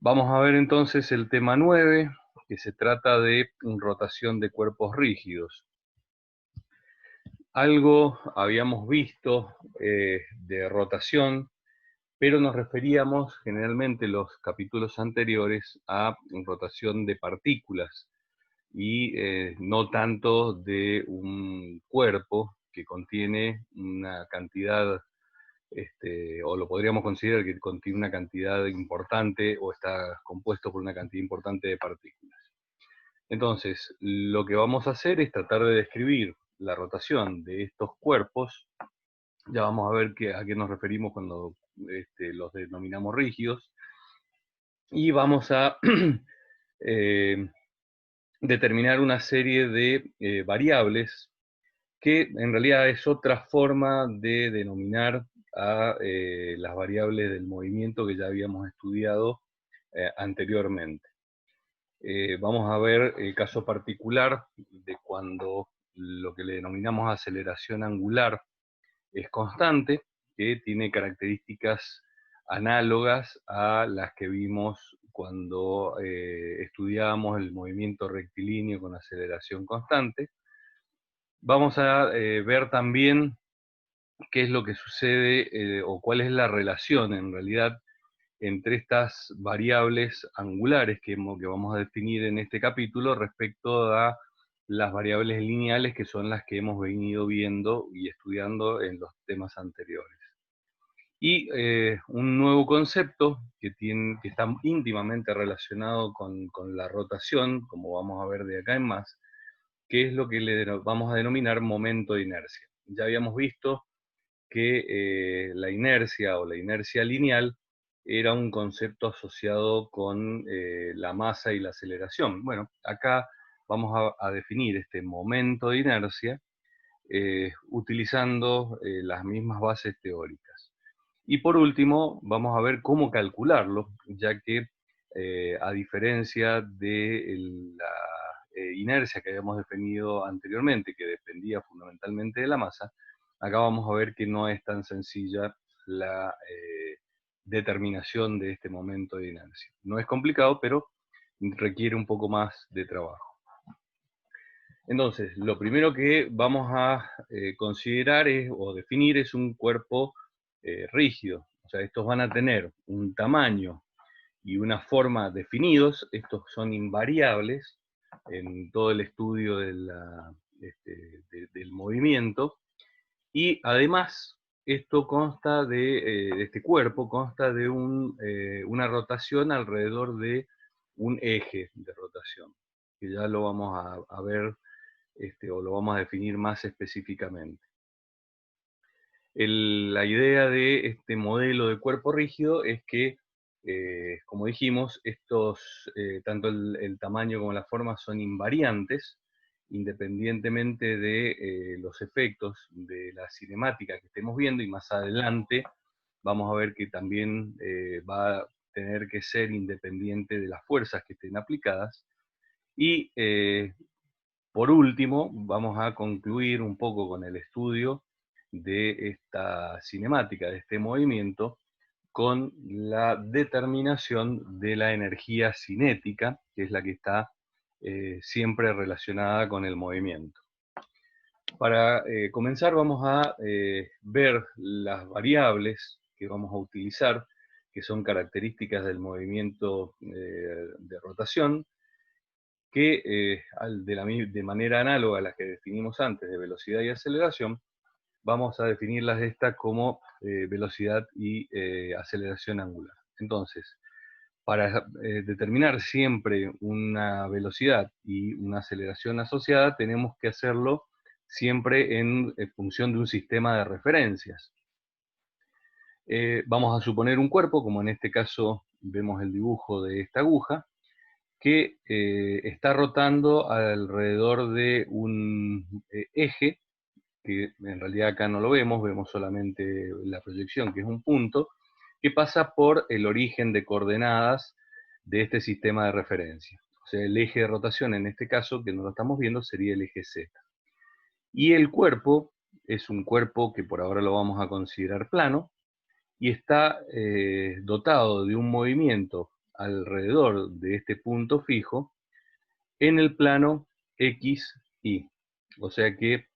Vamos a ver entonces el tema 9, que se trata de rotación de cuerpos rígidos. Algo habíamos visto de rotación, pero nos referíamos generalmente en los capítulos anteriores a rotación de partículas y no tanto de un cuerpo que contiene una cantidad, o lo podríamos considerar que contiene una cantidad importante o está compuesto por una cantidad importante de partículas. Entonces, lo que vamos a hacer es tratar de describir la rotación de estos cuerpos. Ya vamos a ver a qué nos referimos cuando los denominamos rígidos. Y vamos a eh, determinar una serie de variables que en realidad es otra forma de denominar a las variables del movimiento que ya habíamos estudiado anteriormente. Vamos a ver el caso particular de cuando lo que le denominamos aceleración angular es constante, que tiene características análogas a las que vimos cuando estudiábamos el movimiento rectilíneo con aceleración constante. Vamos a ver también qué es lo que sucede o cuál es la relación en realidad entre estas variables angulares que vamos a definir en este capítulo respecto a las variables lineales, que son las que hemos venido viendo y estudiando en los temas anteriores. Y un nuevo concepto que está íntimamente relacionado con la rotación, como vamos a ver de acá en más, que es lo que vamos a denominar momento de inercia. Ya habíamos visto que la inercia o la inercia lineal era un concepto asociado con la masa y la aceleración. Bueno, acá vamos a definir este momento de inercia utilizando las mismas bases teóricas. Y por último, vamos a ver cómo calcularlo, ya que a diferencia de la inercia que habíamos definido anteriormente, que dependía fundamentalmente de la masa, acá vamos a ver que no es tan sencilla la determinación de este momento de inercia. No es complicado, pero requiere un poco más de trabajo. Entonces, lo primero que vamos a considerar o definir es un cuerpo rígido. O sea, estos van a tener un tamaño y una forma definidos. Estos son invariables en todo el estudio del movimiento. Y además, esto consta este cuerpo consta de una rotación alrededor de un eje de rotación, que ya lo vamos a ver o lo vamos a definir más específicamente. La idea de este modelo de cuerpo rígido es que, como dijimos, tanto el tamaño como la forma son invariantes, independientemente de los efectos de la cinemática que estemos viendo, y más adelante vamos a ver que también va a tener que ser independiente de las fuerzas que estén aplicadas. Y por último, vamos a concluir un poco con el estudio de esta cinemática, de este movimiento, con la determinación de la energía cinética, que es la que está siempre relacionada con el movimiento. Para comenzar vamos a ver las variables que vamos a utilizar, que son características del movimiento de rotación, que de manera análoga a las que definimos antes de velocidad y aceleración, vamos a definirlas como velocidad y aceleración angular. Entonces, para determinar siempre una velocidad y una aceleración asociada, tenemos que hacerlo siempre en función de un sistema de referencias. Vamos a suponer un cuerpo, como en este caso vemos el dibujo de esta aguja, que está rotando alrededor de un eje, que en realidad acá no lo vemos solamente la proyección, que es un punto, que pasa por el origen de coordenadas de este sistema de referencia. O sea, el eje de rotación en este caso, que no lo estamos viendo, sería el eje Z. Y el cuerpo es un cuerpo que por ahora lo vamos a considerar plano, y está dotado de un movimiento alrededor de este punto fijo en el plano X, Y. O sea que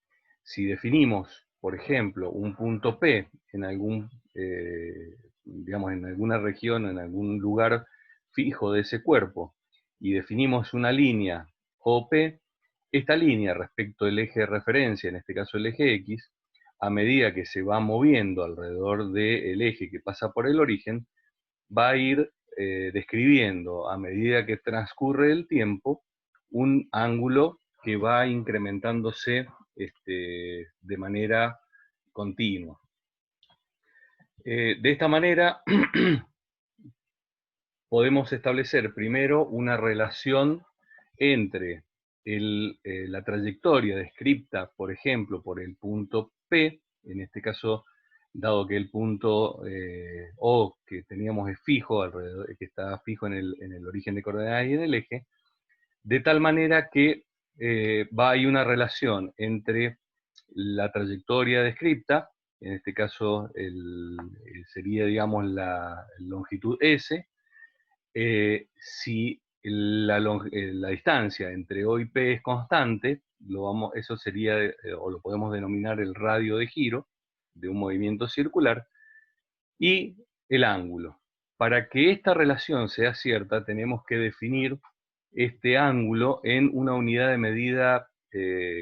si definimos, por ejemplo, un punto P en algún, digamos, en alguna región, en algún lugar fijo de ese cuerpo, y definimos una línea OP, esta línea respecto al eje de referencia, en este caso el eje X, a medida que se va moviendo alrededor del eje que pasa por el origen, va a ir describiendo a medida que transcurre el tiempo un ángulo que va incrementándose de manera continua. De esta manera podemos establecer primero una relación entre la trayectoria descrita, por ejemplo, por el punto P, en este caso, dado que el punto O que teníamos es fijo, alrededor, que está fijo en el origen de coordenadas y en el eje, de tal manera que hay una relación entre la trayectoria descrita, en este caso sería, digamos, la longitud S, si la distancia entre O y P es constante, eso sería, o lo podemos denominar el radio de giro de un movimiento circular, y el ángulo. Para que esta relación sea cierta, tenemos que definir este ángulo en una unidad de medida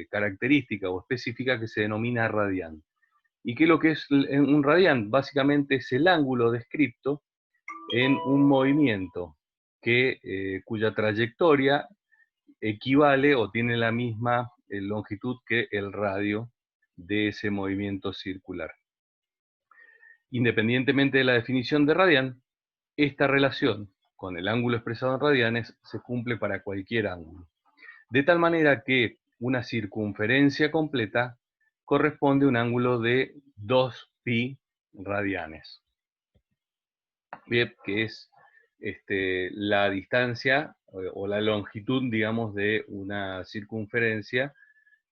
característica o específica que se denomina radián. ¿Y qué es lo que es un radián? Básicamente es el ángulo descrito en un movimiento cuya trayectoria equivale o tiene la misma longitud que el radio de ese movimiento circular. Independientemente de la definición de radián, esta relación con el ángulo expresado en radianes se cumple para cualquier ángulo. De tal manera que una circunferencia completa corresponde a un ángulo de 2π radianes. Bien, que es la distancia o la longitud, digamos, de una circunferencia,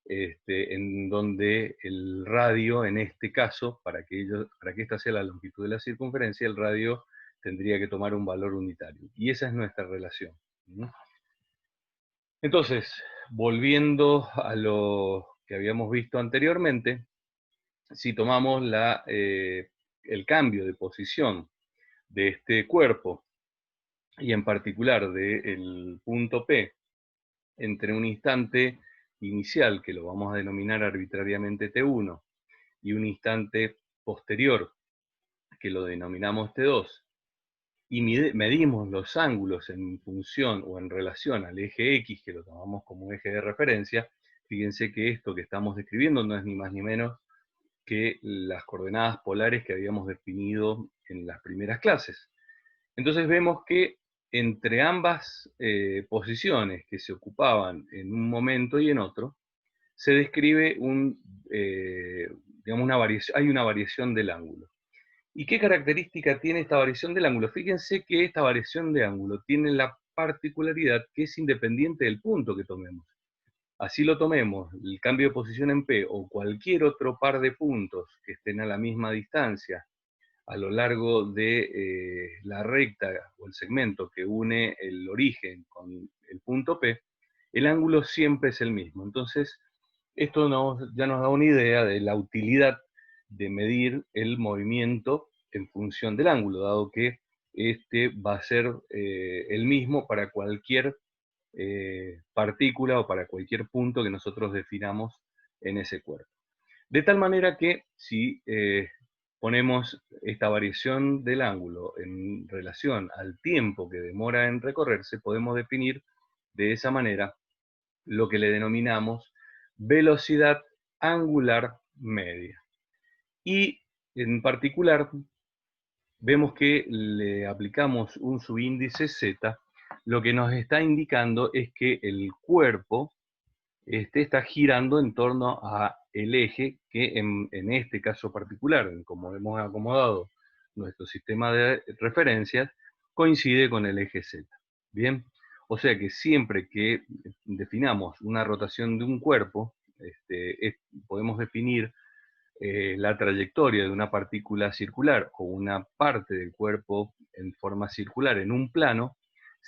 en donde el radio, en este caso, para que esta sea la longitud de la circunferencia, el radio tendría que tomar un valor unitario. Y esa es nuestra relación. Entonces, volviendo a lo que habíamos visto anteriormente, si tomamos el cambio de posición de este cuerpo, y en particular del punto P, entre un instante inicial, que lo vamos a denominar arbitrariamente T1, y un instante posterior, que lo denominamos T2, y medimos los ángulos en función o en relación al eje X, que lo tomamos como eje de referencia, fíjense que esto que estamos describiendo no es ni más ni menos que las coordenadas polares que habíamos definido en las primeras clases. Entonces vemos que entre ambas posiciones que se ocupaban en un momento y en otro, se describe hay una variación del ángulo. ¿Y qué característica tiene esta variación del ángulo? Fíjense que esta variación de ángulo tiene la particularidad que es independiente del punto que tomemos. Así lo tomemos, el cambio de posición en P o cualquier otro par de puntos que estén a la misma distancia a lo largo de la recta o el segmento que une el origen con el punto P, el ángulo siempre es el mismo. Entonces, esto ya nos da una idea de la utilidad de medir el movimiento en función del ángulo, dado que este va a ser el mismo para cualquier partícula o para cualquier punto que nosotros definamos en ese cuerpo. De tal manera que si ponemos esta variación del ángulo en relación al tiempo que demora en recorrerse, podemos definir de esa manera lo que le denominamos velocidad angular media. Y en particular, vemos que le aplicamos un subíndice Z, lo que nos está indicando es que el cuerpo está girando en torno a el eje que en este caso particular, como hemos acomodado nuestro sistema de referencias, coincide con el eje Z. Bien, o sea que siempre que definamos una rotación de un cuerpo, podemos definir la trayectoria de una partícula circular o una parte del cuerpo en forma circular en un plano,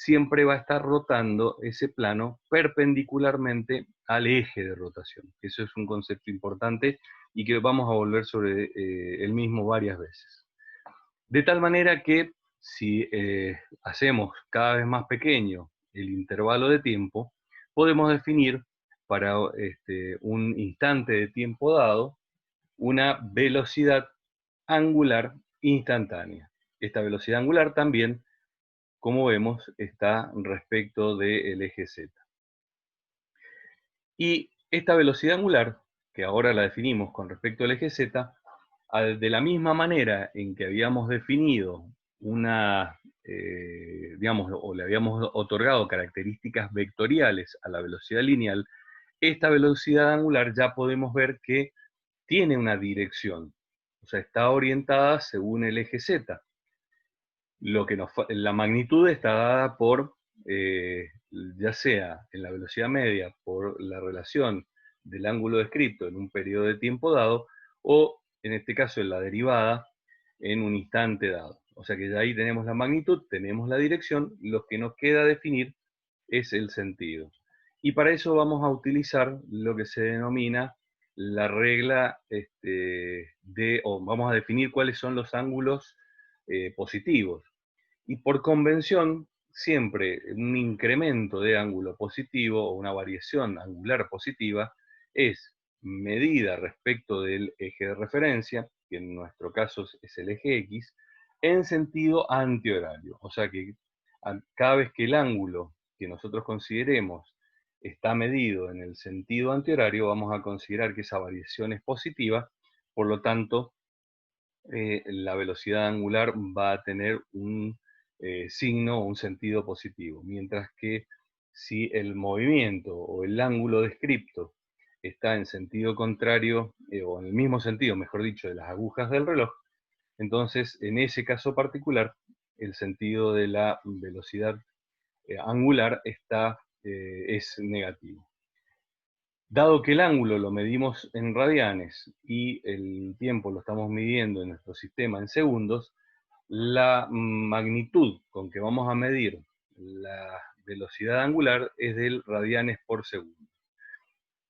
siempre va a estar rotando ese plano perpendicularmente al eje de rotación. Eso es un concepto importante y que vamos a volver sobre el mismo varias veces. De tal manera que si hacemos cada vez más pequeño el intervalo de tiempo, podemos definir para un instante de tiempo dado una velocidad angular instantánea. Esta velocidad angular también, como vemos, está respecto del eje Z. Y esta velocidad angular, que ahora la definimos con respecto al eje Z, de la misma manera en que habíamos definido una, digamos, o le habíamos otorgado características vectoriales a la velocidad lineal, esta velocidad angular ya podemos ver que tiene una dirección, o sea, está orientada según el eje Z. La magnitud está dada por, ya sea en la velocidad media, por la relación del ángulo descrito en un periodo de tiempo dado, o en este caso en la derivada en un instante dado. O sea que ya ahí tenemos la magnitud, tenemos la dirección, lo que nos queda definir es el sentido. Y para eso vamos a utilizar lo que se denomina la regla o vamos a definir cuáles son los ángulos positivos. Y por convención, siempre un incremento de ángulo positivo o una variación angular positiva es medida respecto del eje de referencia, que en nuestro caso es el eje X, en sentido antihorario. O sea que cada vez que el ángulo que nosotros consideremos está medido en el sentido antihorario, vamos a considerar que esa variación es positiva, por lo tanto, la velocidad angular va a tener un signo o un sentido positivo, mientras que si el movimiento o el ángulo descripto está en sentido contrario, o en el mismo sentido, mejor dicho, de las agujas del reloj, entonces en ese caso particular, el sentido de la velocidad angular es negativo. Dado que el ángulo lo medimos en radianes y el tiempo lo estamos midiendo en nuestro sistema en segundos, la magnitud con que vamos a medir la velocidad angular es del radianes por segundo.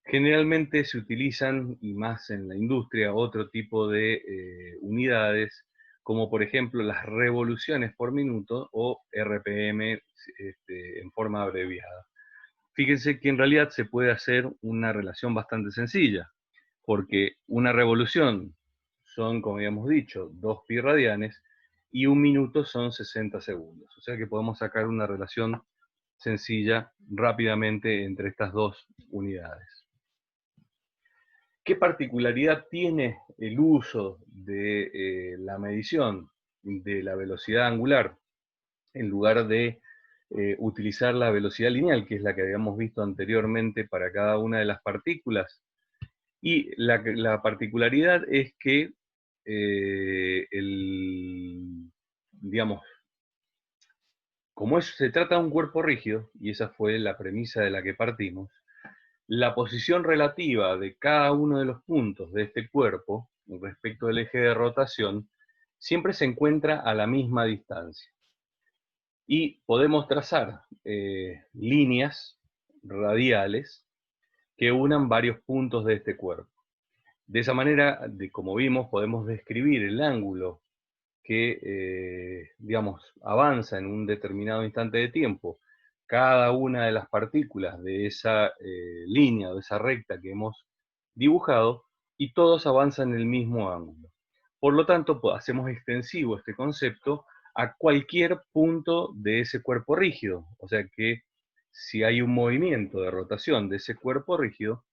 Generalmente se utilizan, y más en la industria, otro tipo de unidades, como por ejemplo las revoluciones por minuto o RPM en forma abreviada. Fíjense que en realidad se puede hacer una relación bastante sencilla, porque una revolución son, como habíamos dicho, 2 pi radianes, y un minuto son 60 segundos. O sea que podemos sacar una relación sencilla rápidamente entre estas dos unidades. ¿Qué particularidad tiene el uso de la medición de la velocidad angular en lugar de utilizar la velocidad lineal, que es la que habíamos visto anteriormente para cada una de las partículas? Y la particularidad es que digamos, como se trata de un cuerpo rígido, y esa fue la premisa de la que partimos, la posición relativa de cada uno de los puntos de este cuerpo respecto del eje de rotación siempre se encuentra a la misma distancia. Y podemos trazar líneas radiales que unan varios puntos de este cuerpo. De esa manera, como vimos, podemos describir el ángulo que, digamos, avanza en un determinado instante de tiempo cada una de las partículas de esa línea o de esa recta que hemos dibujado, y todos avanzan en el mismo ángulo. Por lo tanto, hacemos extensivo este concepto a cualquier punto de ese cuerpo rígido. O sea que si hay un movimiento de rotación de ese cuerpo rígido,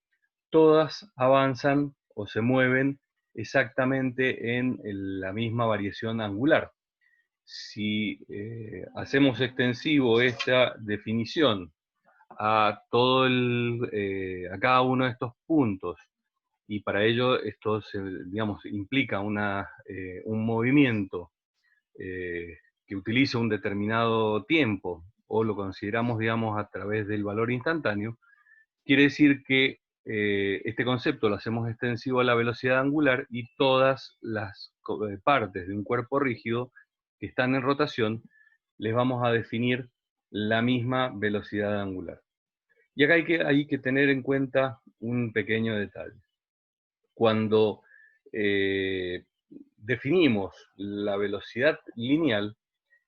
todas avanzan o se mueven exactamente en la misma variación angular. Si hacemos extensivo esta definición a a cada uno de estos puntos, y para ello esto digamos, implica un movimiento que utiliza un determinado tiempo, o lo consideramos, digamos, a través del valor instantáneo, quiere decir que este concepto lo hacemos extensivo a la velocidad angular, y todas las partes de un cuerpo rígido que están en rotación les vamos a definir la misma velocidad angular. Y acá hay que tener en cuenta un pequeño detalle. Cuando definimos la velocidad lineal,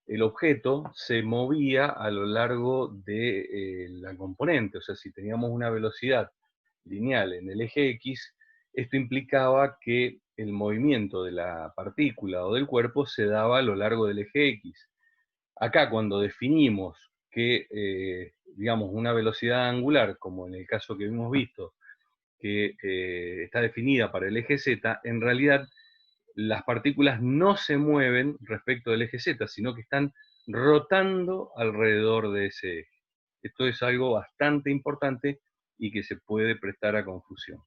el objeto se movía a lo largo de la componente. O sea, si teníamos una velocidad lineal en el eje X, esto implicaba que el movimiento de la partícula o del cuerpo se daba a lo largo del eje X. Acá, cuando definimos que, digamos, una velocidad angular, como en el caso que hemos visto, que está definida para el eje Z, en realidad las partículas no se mueven respecto del eje Z, sino que están rotando alrededor de ese eje. Esto es algo bastante importante y que se puede prestar a confusión.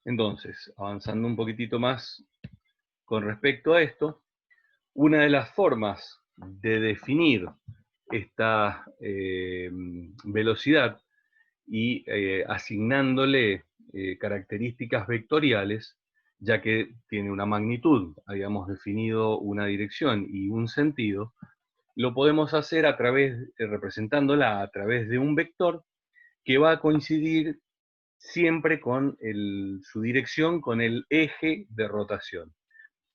Entonces, avanzando un poquitito más con respecto a esto, una de las formas de definir esta velocidad y asignándole características vectoriales, ya que tiene una magnitud, habíamos definido una dirección y un sentido, lo podemos hacer a través, representándola a través de un vector que va a coincidir siempre con su dirección con el eje de rotación.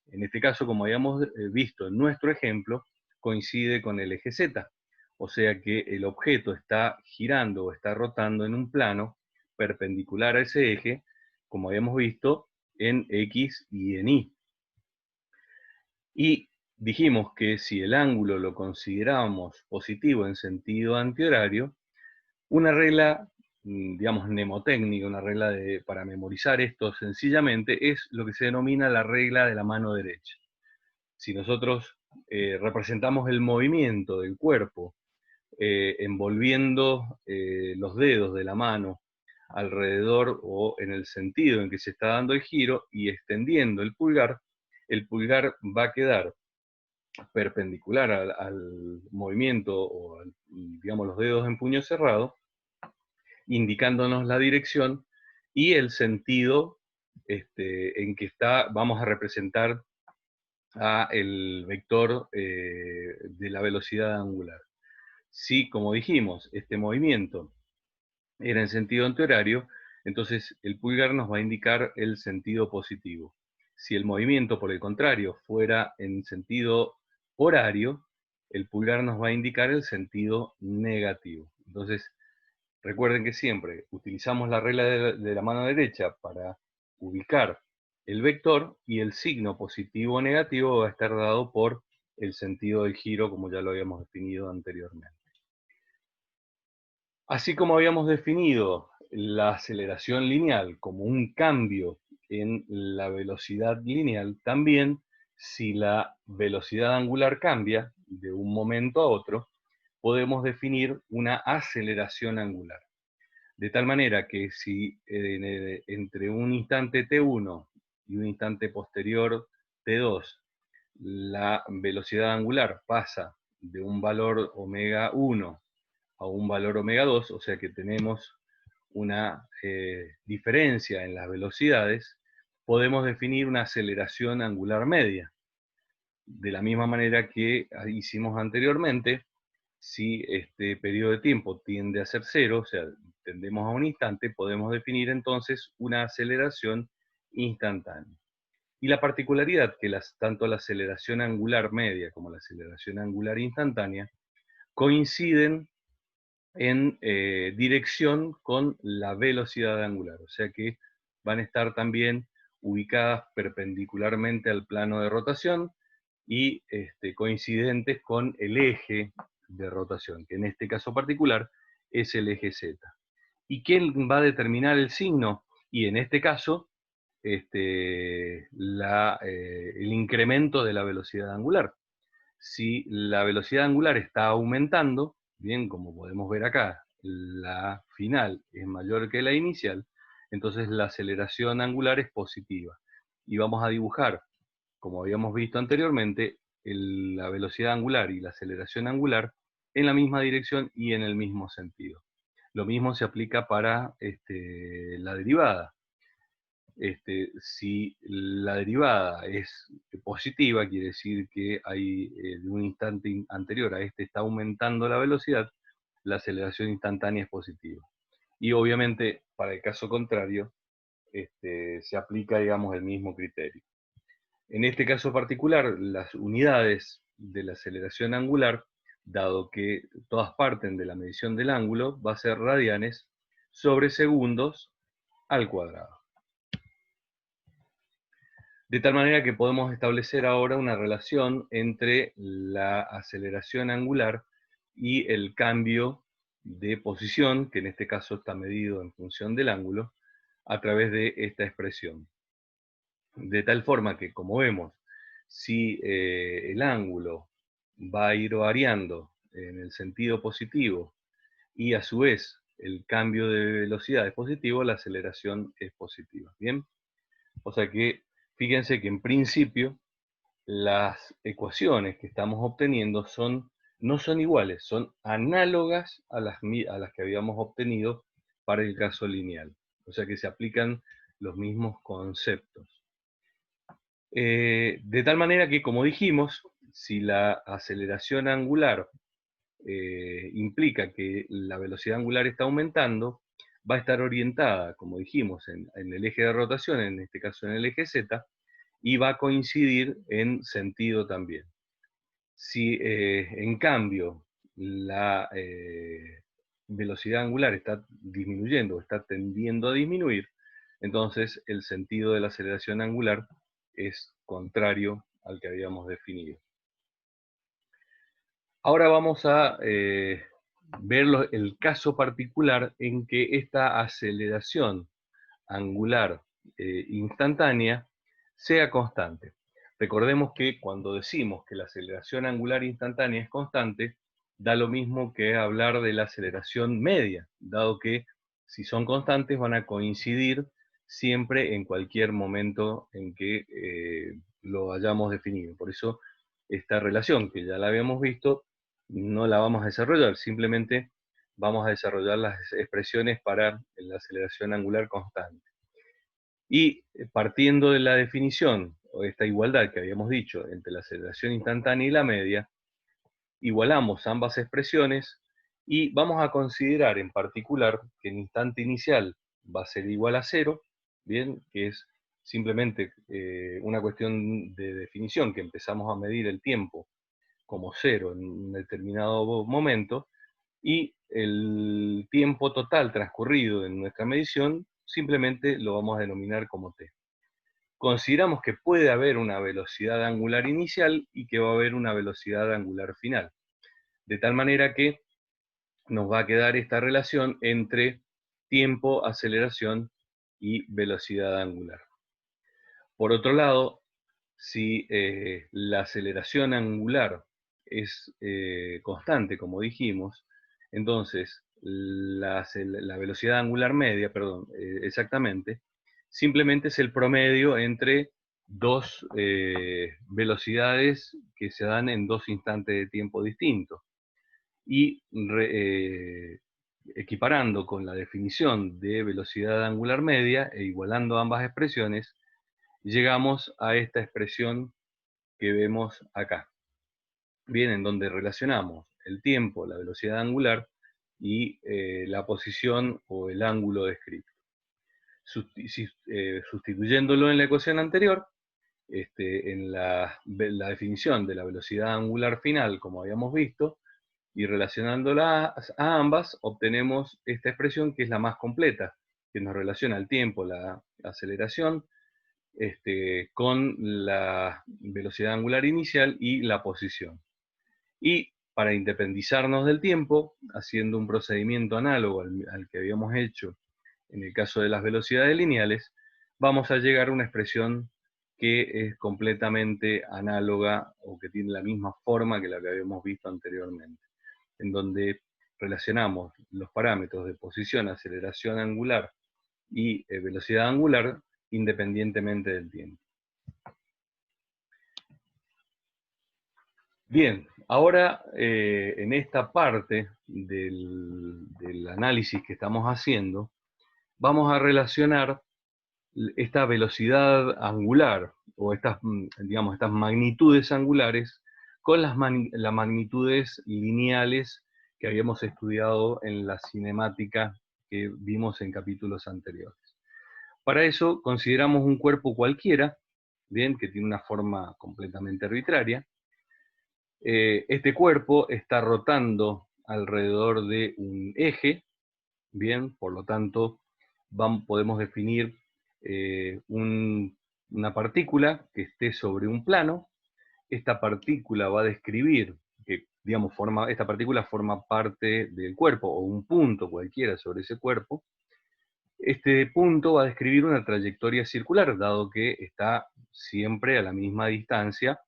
En este caso, como habíamos visto en nuestro ejemplo, coincide con el eje Z. O sea que el objeto está girando o está rotando en un plano perpendicular a ese eje, como habíamos visto, en X y en Y. Y dijimos que si el ángulo lo considerábamos positivo en sentido antihorario, una regla, digamos, mnemotécnica, una regla para memorizar esto sencillamente, es lo que se denomina la regla de la mano derecha. Si nosotros representamos el movimiento del cuerpo envolviendo los dedos de la mano alrededor o en el sentido en que se está dando el giro y extendiendo el pulgar va a quedar perpendicular al movimiento o digamos los dedos en puño cerrado, indicándonos la dirección y el sentido en que vamos a representar a el vector de la velocidad angular. Si, como dijimos, este movimiento era en sentido antihorario, entonces el pulgar nos va a indicar el sentido positivo. Si el movimiento, por el contrario, fuera en sentido horario, el pulgar nos va a indicar el sentido negativo. Entonces, recuerden que siempre utilizamos la regla de la mano derecha para ubicar el vector y el signo positivo o negativo va a estar dado por el sentido del giro, como ya lo habíamos definido anteriormente. Así como habíamos definido la aceleración lineal como un cambio en la velocidad lineal, también si la velocidad angular cambia de un momento a otro, podemos definir una aceleración angular. De tal manera que si entre un instante t1 y un instante posterior t2, la velocidad angular pasa de un valor omega 1 a un valor omega 2, o sea que tenemos una diferencia en las velocidades, podemos definir una aceleración angular media. De la misma manera que hicimos anteriormente, si este periodo de tiempo tiende a ser cero, o sea, tendemos a un instante, podemos definir entonces una aceleración instantánea. Y la particularidad que tanto la aceleración angular media como la aceleración angular instantánea coinciden en dirección con la velocidad angular, o sea que van a estar también ubicadas perpendicularmente al plano de rotación y coincidentes con el eje de rotación, que en este caso particular es el eje Z. ¿Y quién va a determinar el signo? Y en este caso, el incremento de la velocidad angular. Si la velocidad angular está aumentando, bien, como podemos ver acá, la final es mayor que la inicial, entonces la aceleración angular es positiva. Y vamos a dibujar, como habíamos visto anteriormente, la velocidad angular y la aceleración angular en la misma dirección y en el mismo sentido. Lo mismo se aplica para la derivada. Si la derivada es positiva, quiere decir que hay, de un instante anterior a este está aumentando la velocidad, la aceleración instantánea es positiva. Y obviamente, para el caso contrario, se aplica, digamos, el mismo criterio. En este caso particular, las unidades de la aceleración angular, dado que todas parten de la medición del ángulo, va a ser radianes sobre segundos al cuadrado. De tal manera que podemos establecer ahora una relación entre la aceleración angular y el cambio de posición, que en este caso está medido en función del ángulo, a través de esta expresión. De tal forma que, como vemos, si el ángulo va a ir variando en el sentido positivo y a su vez el cambio de velocidad es positivo, la aceleración es positiva. ¿Bien? O sea que, fíjense que en principio las ecuaciones que estamos obteniendo no son iguales, son análogas a las que habíamos obtenido para el caso lineal. O sea que se aplican los mismos conceptos. De tal manera que, como dijimos, si la aceleración angular implica que la velocidad angular está aumentando, va a estar orientada, como dijimos, en el eje de rotación, en este caso en el eje Z, y va a coincidir en sentido también. Si en cambio la velocidad angular está disminuyendo, está tendiendo a disminuir, entonces el sentido de la aceleración angular es contrario al que habíamos definido. Ahora vamos a ver el caso particular en que esta aceleración angular instantánea sea constante. Recordemos que cuando decimos que la aceleración angular instantánea es constante, da lo mismo que hablar de la aceleración media, dado que si son constantes van a coincidir siempre en cualquier momento en que lo hayamos definido. Por eso esta relación, que ya la habíamos visto, no la vamos a desarrollar, simplemente vamos a desarrollar las expresiones para la aceleración angular constante. Y partiendo de la definición, o esta igualdad que habíamos dicho entre la aceleración instantánea y la media, igualamos ambas expresiones y vamos a considerar en particular que el instante inicial va a ser igual a 0, ¿bien? Que es simplemente una cuestión de definición, que empezamos a medir el tiempo como 0 en un determinado momento, y el tiempo total transcurrido en nuestra medición simplemente lo vamos a denominar como t. Consideramos que puede haber una velocidad angular inicial y que va a haber una velocidad angular final. De tal manera que nos va a quedar esta relación entre tiempo, aceleración y velocidad angular. Por otro lado, si la aceleración angular es constante, como dijimos, entonces la velocidad angular media, perdón, exactamente, simplemente es el promedio entre dos velocidades que se dan en dos instantes de tiempo distintos. Y equiparando con la definición de velocidad angular media e igualando ambas expresiones, llegamos a esta expresión que vemos acá. Bien, en donde relacionamos el tiempo, la velocidad angular y la posición o el ángulo descrito. Sustituyéndolo en la ecuación anterior, en la definición de la velocidad angular final, como habíamos visto, y relacionándolas a ambas, obtenemos esta expresión que es la más completa, que nos relaciona el tiempo, la aceleración, con la velocidad angular inicial y la posición. Y para independizarnos del tiempo, haciendo un procedimiento análogo al que habíamos hecho en el caso de las velocidades lineales, vamos a llegar a una expresión que es completamente análoga o que tiene la misma forma que la que habíamos visto anteriormente, en donde relacionamos los parámetros de posición, aceleración angular y velocidad angular independientemente del tiempo. Bien, ahora en esta parte del análisis que estamos haciendo, vamos a relacionar esta velocidad angular, o estas, digamos, estas magnitudes angulares, con las magnitudes lineales que habíamos estudiado en la cinemática que vimos en capítulos anteriores. Para eso consideramos un cuerpo cualquiera, bien, que tiene una forma completamente arbitraria. Este cuerpo está rotando alrededor de un eje, bien, por lo tanto, podemos definir una partícula que esté sobre un plano. Esta partícula va a describir, que digamos, esta partícula forma parte del cuerpo, o un punto cualquiera sobre ese cuerpo. Este punto va a describir una trayectoria circular, dado que está siempre a la misma distancia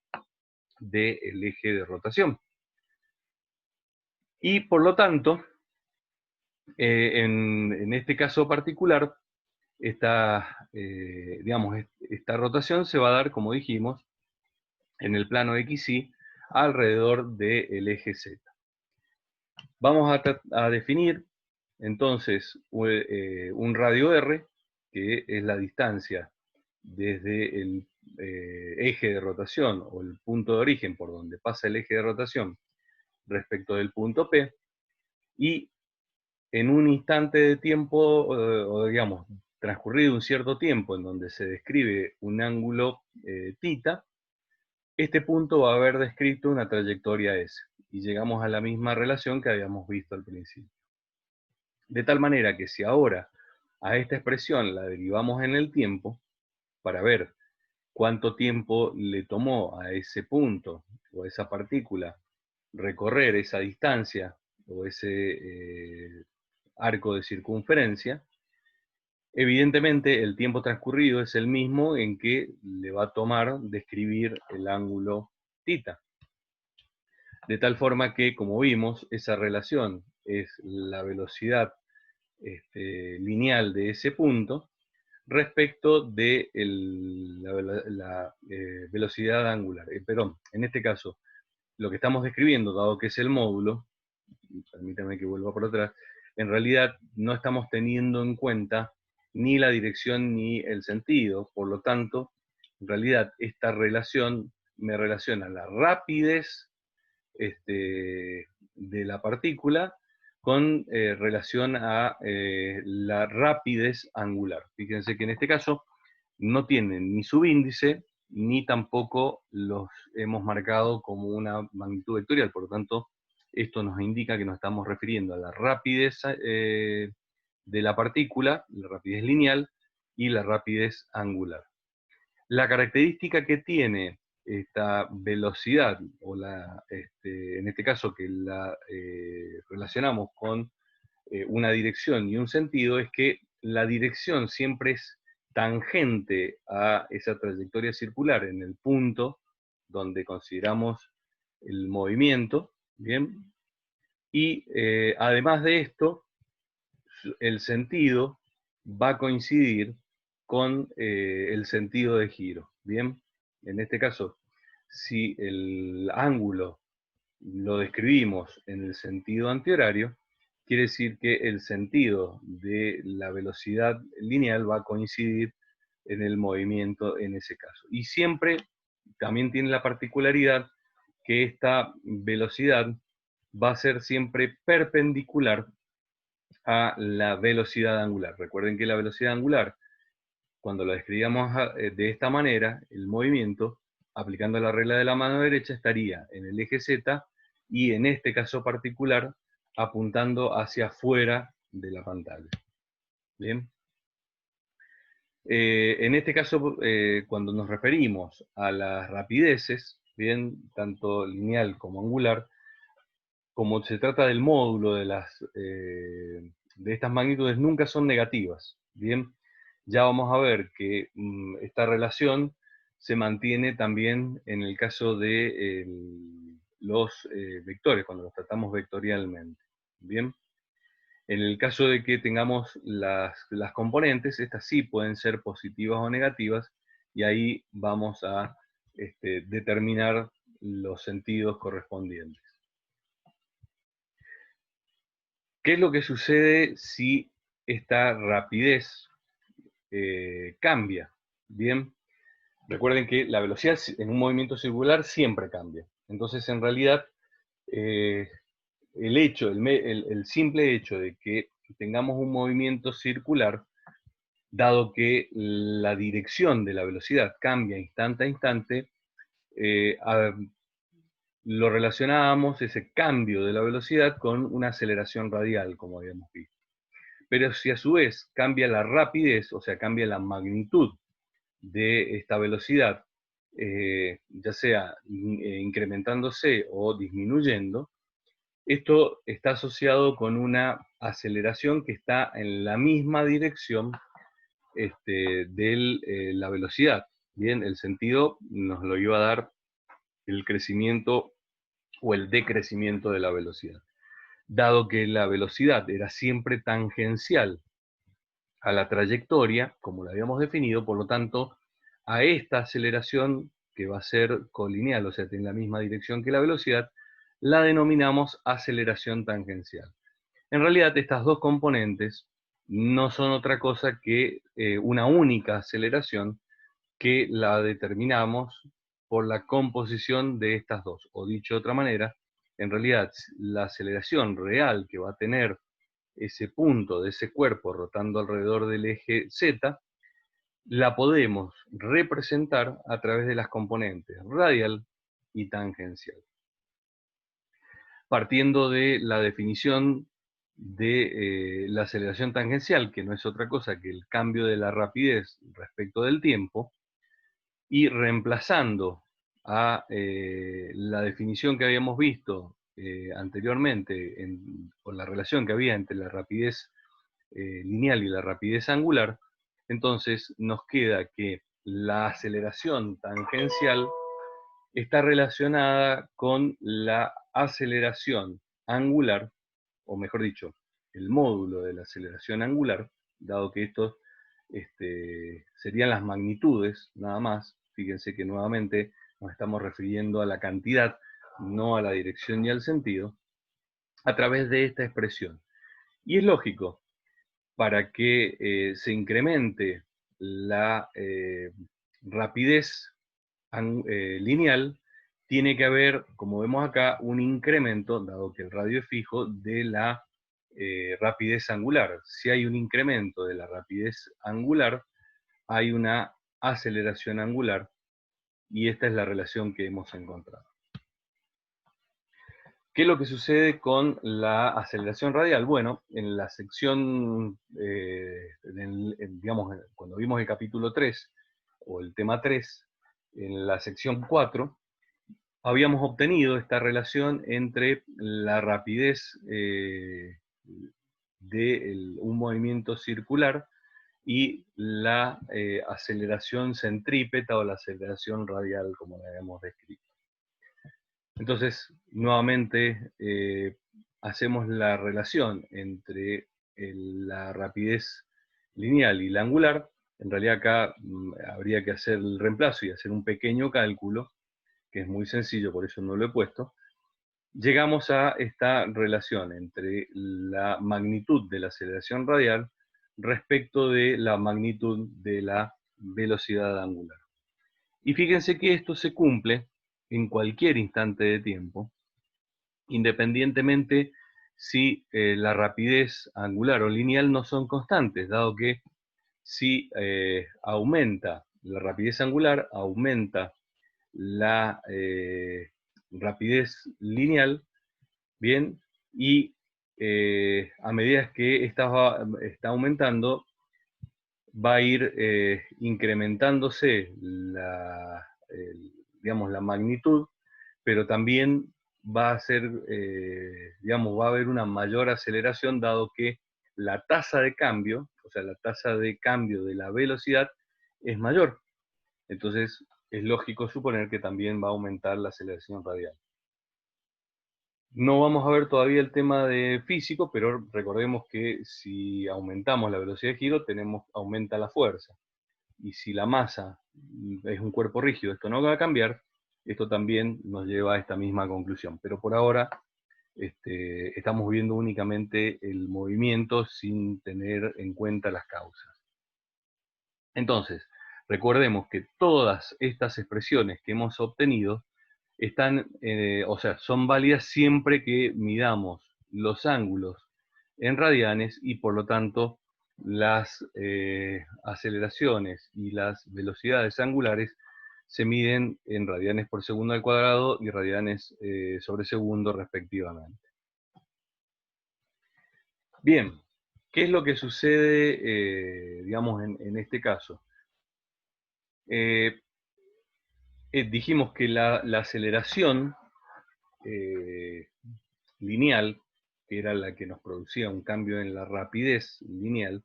del eje de rotación. Y por lo tanto, en este caso particular, digamos, esta rotación se va a dar, como dijimos, en el plano XY alrededor del eje Z. Vamos a definir entonces un radio R, que es la distancia desde el eje de rotación o el punto de origen por donde pasa el eje de rotación respecto del punto P, y en un instante de tiempo, o digamos, transcurrido un cierto tiempo en donde se describe un ángulo θ, este punto va a haber descrito una trayectoria S, y llegamos a la misma relación que habíamos visto al principio. De tal manera que si ahora a esta expresión la derivamos en el tiempo, para ver cuánto tiempo le tomó a ese punto o a esa partícula recorrer esa distancia o ese arco de circunferencia, evidentemente el tiempo transcurrido es el mismo en que le va a tomar describir el ángulo θ. De tal forma que, como vimos, esa relación es la velocidad lineal de ese punto respecto de la velocidad angular. Perdón, en este caso, lo que estamos describiendo, dado que es el módulo, permítanme que vuelva por atrás, en realidad no estamos teniendo en cuenta ni la dirección ni el sentido, por lo tanto, en realidad esta relación me relaciona la rapidez de la partícula con relación a la rapidez angular. Fíjense que en este caso no tienen ni subíndice, ni tampoco los hemos marcado como una magnitud vectorial, por lo tanto, esto nos indica que nos estamos refiriendo a la rapidez de la partícula, la rapidez lineal y la rapidez angular. La característica que tiene esta velocidad, o en este caso que la relacionamos con una dirección y un sentido, es que la dirección siempre es tangente a esa trayectoria circular en el punto donde consideramos el movimiento, ¿bien? Y además de esto, el sentido va a coincidir con el sentido de giro, ¿bien? En este caso, si el ángulo lo describimos en el sentido antihorario, quiere decir que el sentido de la velocidad lineal va a coincidir en el movimiento en ese caso. Y siempre también tiene la particularidad que esta velocidad va a ser siempre perpendicular a la velocidad angular. Recuerden que la velocidad angular, cuando la describíamos de esta manera, el movimiento, aplicando la regla de la mano derecha, estaría en el eje Z y en este caso particular apuntando hacia afuera de la pantalla. Bien. En este caso, cuando nos referimos a las rapideces, bien, tanto lineal como angular, como se trata del módulo de estas magnitudes, nunca son negativas. Bien, ya vamos a ver que esta relación se mantiene también en el caso de los vectores, cuando los tratamos vectorialmente. Bien, en el caso de que tengamos las componentes, estas sí pueden ser positivas o negativas, y ahí vamos a determinar los sentidos correspondientes. ¿Qué es lo que sucede si esta rapidez cambia. Bien, recuerden que la velocidad en un movimiento circular siempre cambia. Entonces, en realidad, el simple hecho de que tengamos un movimiento circular, dado que la dirección de la velocidad cambia instante a instante, lo relacionábamos ese cambio de la velocidad con una aceleración radial, como habíamos visto. Pero si a su vez cambia la rapidez, o sea, cambia la magnitud de esta velocidad, ya sea incrementándose o disminuyendo, esto está asociado con una aceleración que está en la misma dirección de la velocidad. Bien, el sentido nos lo iba a dar el crecimiento o el decrecimiento de la velocidad. Dado que la velocidad era siempre tangencial a la trayectoria, como la habíamos definido, por lo tanto, a esta aceleración, que va a ser colineal, o sea, tiene la misma dirección que la velocidad, la denominamos aceleración tangencial. En realidad, estas dos componentes no son otra cosa que una única aceleración que la determinamos por la composición de estas dos. O dicho de otra manera, en realidad, la aceleración real que va a tener ese punto de ese cuerpo rotando alrededor del eje Z, la podemos representar a través de las componentes radial y tangencial. Partiendo de la definición de la aceleración tangencial, que no es otra cosa que el cambio de la rapidez respecto del tiempo, y reemplazando a la definición que habíamos visto anteriormente por la relación que había entre la rapidez lineal y la rapidez angular, entonces nos queda que la aceleración tangencial está relacionada con la aceleración angular, o mejor dicho, el módulo de la aceleración angular, dado que estos serían las magnitudes nada más. Fíjense que nuevamente nos estamos refiriendo a la cantidad, no a la dirección ni al sentido, a través de esta expresión. Y es lógico, para que se incremente la rapidez lineal, tiene que haber, como vemos acá, un incremento, dado que el radio es fijo, de la rapidez angular. Si hay un incremento de la rapidez angular, hay una aceleración angular, y esta es la relación que hemos encontrado. ¿Qué es lo que sucede con la aceleración radial? Bueno, en la sección, digamos, cuando vimos el capítulo 3, o el tema 3, en la sección 4, habíamos obtenido esta relación entre la rapidez de un movimiento circular y la aceleración centrípeta o la aceleración radial, como la habíamos descrito. Entonces, nuevamente, hacemos la relación entre la rapidez lineal y la angular. En realidad acá habría que hacer el reemplazo y hacer un pequeño cálculo, que es muy sencillo, por eso no lo he puesto. Llegamos a esta relación entre la magnitud de la aceleración radial respecto de la magnitud de la velocidad angular. Y fíjense que esto se cumple en cualquier instante de tiempo, independientemente si la rapidez angular o lineal no son constantes, dado que si aumenta la rapidez angular, aumenta la rapidez lineal, bien, y a medida que esta está aumentando, va a ir incrementándose digamos, la magnitud, pero también va a ser, digamos, va a haber una mayor aceleración, dado que la tasa de cambio, o sea, la tasa de cambio de la velocidad es mayor. Entonces, es lógico suponer que también va a aumentar la aceleración radial. No vamos a ver todavía el tema de físico, pero recordemos que si aumentamos la velocidad de giro, aumenta la fuerza. Y si la masa es un cuerpo rígido, esto no va a cambiar, esto también nos lleva a esta misma conclusión. Pero por ahora estamos viendo únicamente el movimiento sin tener en cuenta las causas. Entonces, recordemos que todas estas expresiones que hemos obtenido están, o sea, son válidas siempre que midamos los ángulos en radianes y por lo tanto las aceleraciones y las velocidades angulares se miden en radianes por segundo al cuadrado y radianes sobre segundo respectivamente. Bien, ¿qué es lo que sucede, digamos, en este caso? Dijimos que la aceleración lineal, que era la que nos producía un cambio en la rapidez lineal,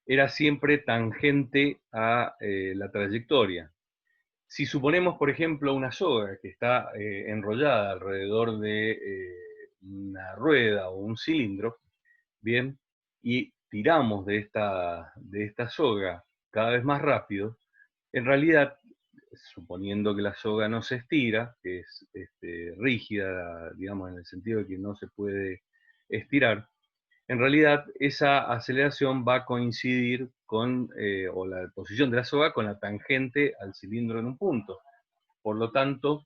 era siempre tangente a la trayectoria. Si suponemos, por ejemplo, una soga que está enrollada alrededor de una rueda o un cilindro, bien, y tiramos de esta soga cada vez más rápido, en realidad, suponiendo que la soga no se estira, que es rígida, digamos, en el sentido de que no se puede estirar, en realidad esa aceleración va a coincidir con, o la posición de la soga con la tangente al cilindro en un punto. Por lo tanto,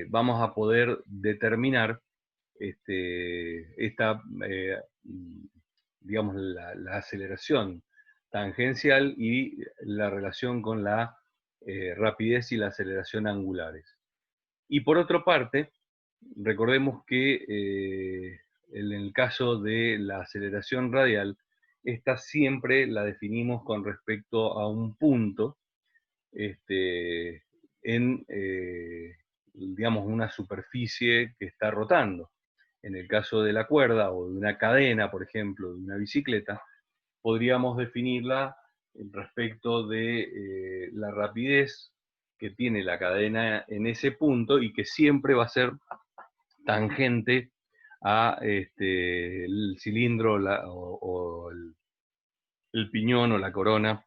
vamos a poder determinar digamos, la aceleración tangencial y la relación con la rapidez y la aceleración angulares. Y por otra parte, recordemos que en el caso de la aceleración radial, esta siempre la definimos con respecto a un punto en, digamos, una superficie que está rotando. En el caso de la cuerda o de una cadena, por ejemplo, de una bicicleta, podríamos definirla respecto de la rapidez que tiene la cadena en ese punto y que siempre va a ser tangente a el cilindro o el piñón o la corona,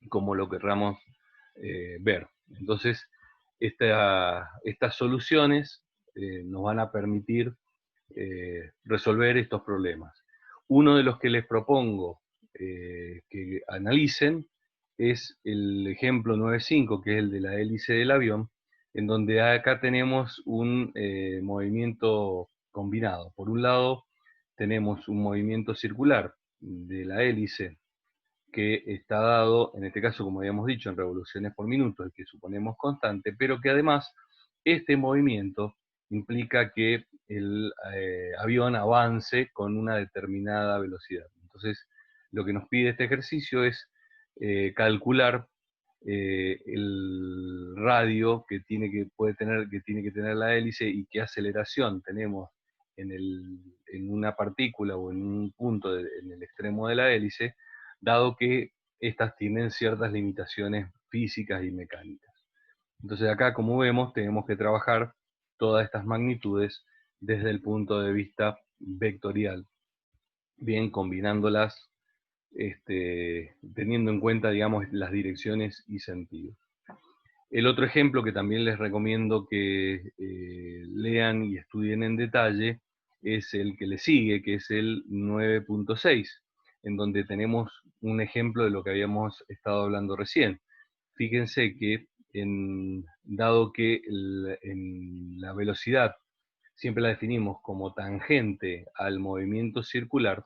como lo querramos ver. Entonces, estas soluciones nos van a permitir resolver estos problemas. Uno de los que les propongo que analicen es el ejemplo 9.5, que es el de la hélice del avión, en donde acá tenemos un movimiento combinado. Por un lado, tenemos un movimiento circular de la hélice que está dado, en este caso, como habíamos dicho, en revoluciones por minuto, el que suponemos constante, pero que además este movimiento implica que el avión avance con una determinada velocidad. Entonces, lo que nos pide este ejercicio es calcular el radio que tiene que tener la hélice y qué aceleración tenemos en una partícula o en un punto en el extremo de la hélice, dado que estas tienen ciertas limitaciones físicas y mecánicas. Entonces acá, como vemos, tenemos que trabajar todas estas magnitudes desde el punto de vista vectorial, bien combinándolas, teniendo en cuenta, digamos, las direcciones y sentidos. El otro ejemplo que también les recomiendo que lean y estudien en detalle es el que le sigue, que es el 9.6, en donde tenemos un ejemplo de lo que habíamos estado hablando recién. Fíjense que dado que en la velocidad siempre la definimos como tangente al movimiento circular,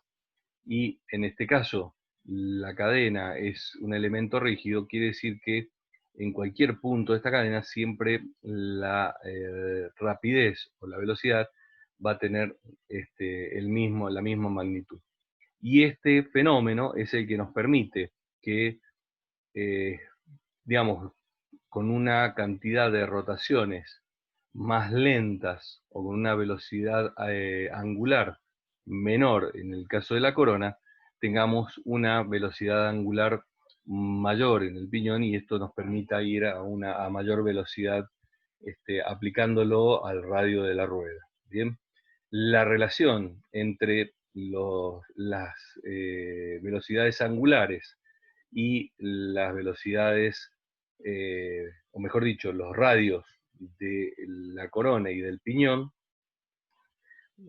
y en este caso la cadena es un elemento rígido, quiere decir que en cualquier punto de esta cadena siempre la rapidez o la velocidad va a tener la misma magnitud. Y este fenómeno es el que nos permite que, eh, digamos, con una cantidad de rotaciones más lentas o con una velocidad angular menor en el caso de la corona, tengamos una velocidad angular mayor en el piñón y esto nos permita ir a mayor velocidad aplicándolo al radio de la rueda. ¿Bien? La relación entre las velocidades angulares y las velocidades, o mejor dicho, los radios de la corona y del piñón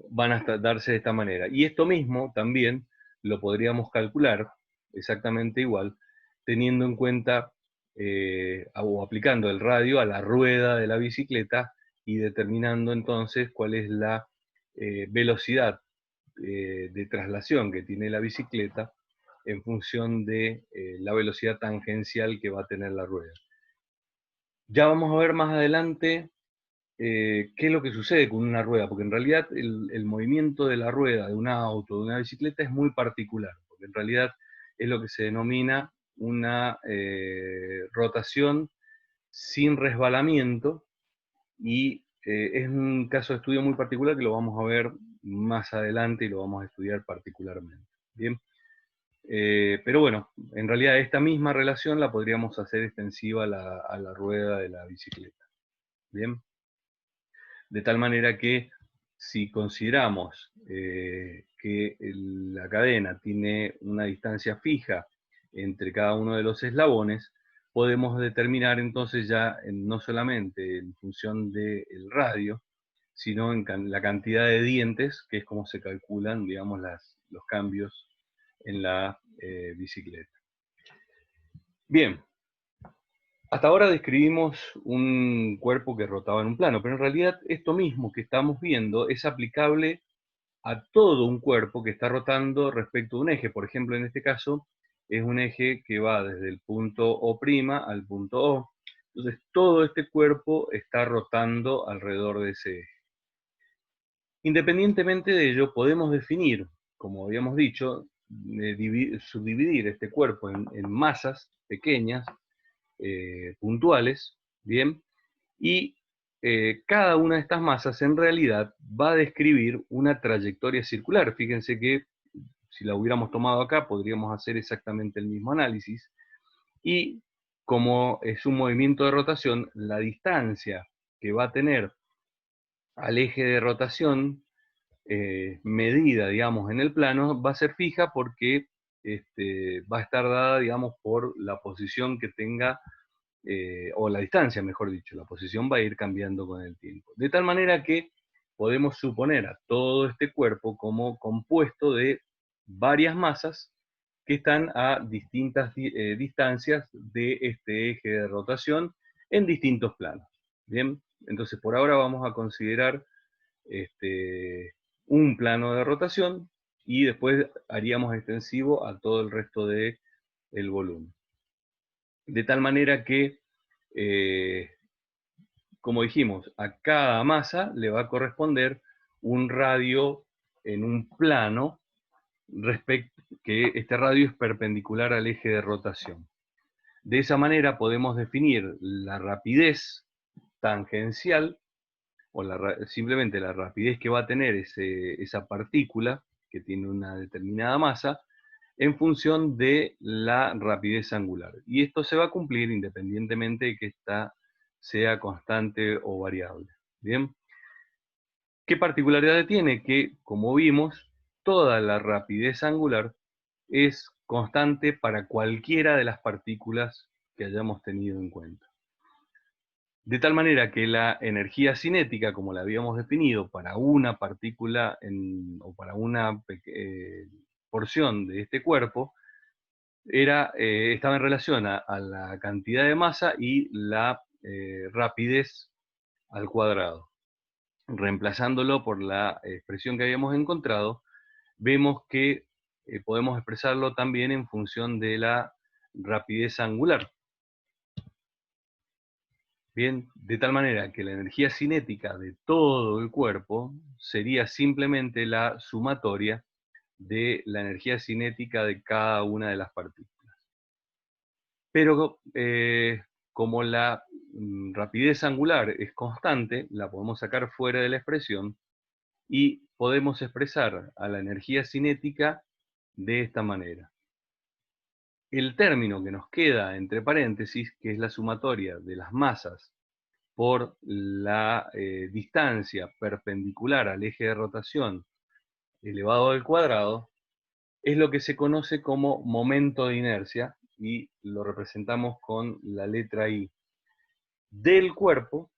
van a darse de esta manera. Y esto mismo también lo podríamos calcular exactamente igual teniendo en cuenta o aplicando el radio a la rueda de la bicicleta y determinando entonces cuál es la velocidad de traslación que tiene la bicicleta en función de la velocidad tangencial que va a tener la rueda. Ya vamos a ver más adelante qué es lo que sucede con una rueda, porque en realidad el movimiento de la rueda de un auto, de una bicicleta, es muy particular, porque en realidad es lo que se denomina una rotación sin resbalamiento, y es un caso de estudio muy particular que lo vamos a ver más adelante y lo vamos a estudiar particularmente. Bien. Pero bueno, en realidad esta misma relación la podríamos hacer extensiva a la rueda de la bicicleta. Bien. De tal manera que si consideramos que la cadena tiene una distancia fija entre cada uno de los eslabones, podemos determinar entonces ya no solamente en función del radio, sino en la cantidad de dientes, que es como se calculan, digamos, los cambios en la bicicleta. Bien, hasta ahora describimos un cuerpo que rotaba en un plano, pero en realidad esto mismo que estamos viendo es aplicable a todo un cuerpo que está rotando respecto a un eje. Por ejemplo, en este caso, es un eje que va desde el punto O' al punto O. Entonces, todo este cuerpo está rotando alrededor de ese eje. Independientemente de ello, podemos definir, como habíamos dicho, subdividir este cuerpo en masas pequeñas, puntuales, ¿bien? Y cada una de estas masas en realidad va a describir una trayectoria circular. Fíjense que si la hubiéramos tomado acá, podríamos hacer exactamente el mismo análisis. Y como es un movimiento de rotación, la distancia que va a tener al eje de rotación medida, digamos, en el plano, va a ser fija porque va a estar dada, digamos, por la posición que tenga, o la distancia, mejor dicho. La posición va a ir cambiando con el tiempo. De tal manera que podemos suponer a todo este cuerpo como compuesto de varias masas que están a distintas distancias de este eje de rotación en distintos planos. Bien, entonces por ahora vamos a considerar un plano de rotación y después haríamos extensivo a todo el resto del volumen. De tal manera que, como dijimos, a cada masa le va a corresponder un radio en un plano, que este radio es perpendicular al eje de rotación. De esa manera podemos definir la rapidez tangencial, o simplemente la rapidez que va a tener esa partícula que tiene una determinada masa, en función de la rapidez angular. Y esto se va a cumplir independientemente de que esta sea constante o variable. ¿Bien? ¿Qué particularidad tiene? Que, como vimos, toda la rapidez angular es constante para cualquiera de las partículas que hayamos tenido en cuenta. De tal manera que la energía cinética, como la habíamos definido para una partícula o para una porción de este cuerpo, estaba en relación a la cantidad de masa y la rapidez al cuadrado. Reemplazándolo por la expresión que habíamos encontrado, vemos que podemos expresarlo también en función de la rapidez angular. Bien, de tal manera que la energía cinética de todo el cuerpo sería simplemente la sumatoria de la energía cinética de cada una de las partículas. Pero como la rapidez angular es constante, la podemos sacar fuera de la expresión y podemos expresar a la energía cinética de esta manera. El término que nos queda entre paréntesis, que es la sumatoria de las masas por la distancia perpendicular al eje de rotación elevado al cuadrado, es lo que se conoce como momento de inercia, y lo representamos con la letra I del cuerpo,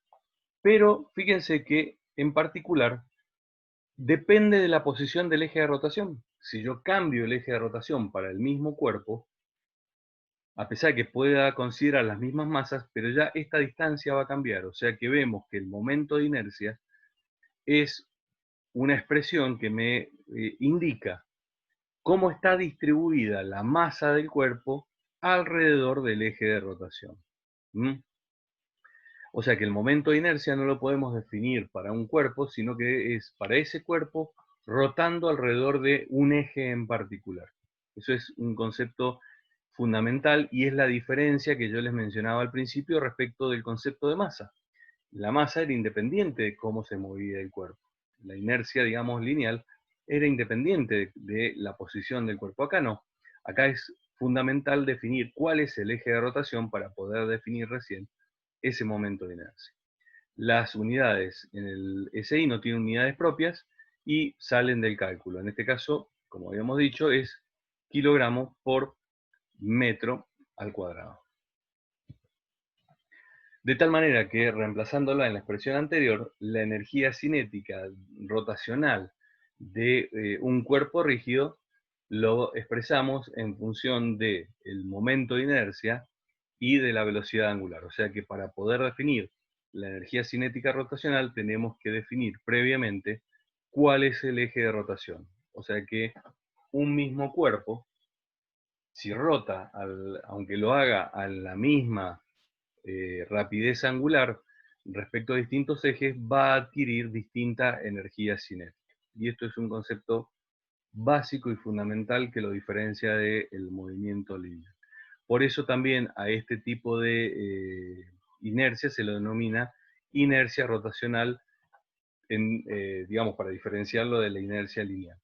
pero fíjense que en particular depende de la posición del eje de rotación. Si yo cambio el eje de rotación para el mismo cuerpo, a pesar de que pueda considerar las mismas masas, pero ya esta distancia va a cambiar, o sea que vemos que el momento de inercia es una expresión que me indica cómo está distribuida la masa del cuerpo alrededor del eje de rotación. ¿Mm? O sea que el momento de inercia no lo podemos definir para un cuerpo, sino que es para ese cuerpo rotando alrededor de un eje en particular. Eso es un concepto fundamental y es la diferencia que yo les mencionaba al principio respecto del concepto de masa. La masa era independiente de cómo se movía el cuerpo. La inercia, digamos, lineal, era independiente de la posición del cuerpo. Acá no. Acá es fundamental definir cuál es el eje de rotación para poder definir recién ese momento de inercia. Las unidades en el SI no tienen unidades propias y salen del cálculo. En este caso, como habíamos dicho, es kilogramo por metro al cuadrado. De tal manera que, reemplazándola en la expresión anterior, la energía cinética rotacional de un cuerpo rígido lo expresamos en función del momento de inercia y de la velocidad angular. O sea que para poder definir la energía cinética rotacional tenemos que definir previamente cuál es el eje de rotación. O sea que un mismo cuerpo, si rota, aunque lo haga a la misma rapidez angular respecto a distintos ejes, va a adquirir distinta energía cinética. Y esto es un concepto básico y fundamental que lo diferencia del movimiento lineal. Por eso también a este tipo de inercia se lo denomina inercia rotacional, digamos, para diferenciarlo de la inercia lineal.